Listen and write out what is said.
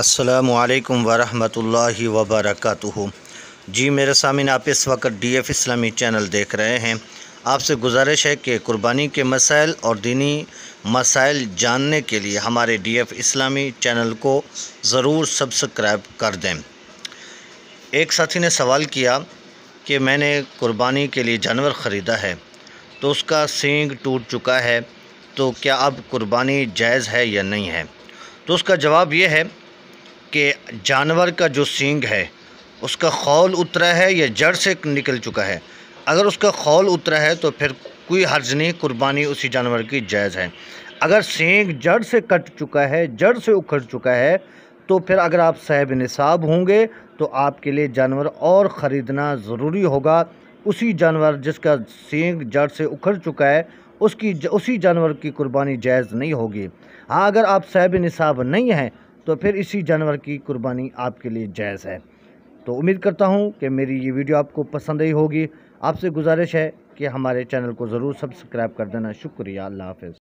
अस्सलामुअलैकुम वरहमतुल्लाहि वबरकातुहू। जी मेरे सामने आप इस वक्त DF इस्लामी चैनल देख रहे हैं। आपसे गुजारिश है कि कुर्बानी के मसाइल और दीनी मसाइल जानने के लिए हमारे DF इस्लामी चैनल को ज़रूर सब्सक्राइब कर दें। एक साथी ने सवाल किया कि मैंने कुर्बानी के लिए जानवर ख़रीदा है तो उसका सींग टूट चुका है, तो क्या अब कुर्बानी जायज़ है या नहीं है। तो उसका जवाब ये है कि जानवर का जो सींग है उसका खौल उतरा है या जड़ से निकल चुका है। अगर उसका खौल उतरा है तो फिर कोई हर्ज नहीं, कुर्बानी उसी जानवर की जायज़ है। अगर सींग जड़ से कट चुका है, जड़ से उखड़ चुका है, तो फिर अगर आप साहिब निसाब होंगे तो आपके लिए जानवर और ख़रीदना ज़रूरी होगा। उसी जानवर जिसका सींग जड़ से उखड़ चुका है उसी जानवर की कुर्बानी जायज़ नहीं होगी। हाँ, अगर आप साहिब निसाब नहीं हैं तो फिर इसी जानवर की कुर्बानी आपके लिए जायज़ है। तो उम्मीद करता हूँ कि मेरी ये वीडियो आपको पसंद आई होगी। आपसे गुजारिश है कि हमारे चैनल को ज़रूर सब्सक्राइब कर देना। शुक्रिया। अल्लाह हाफ़िज़।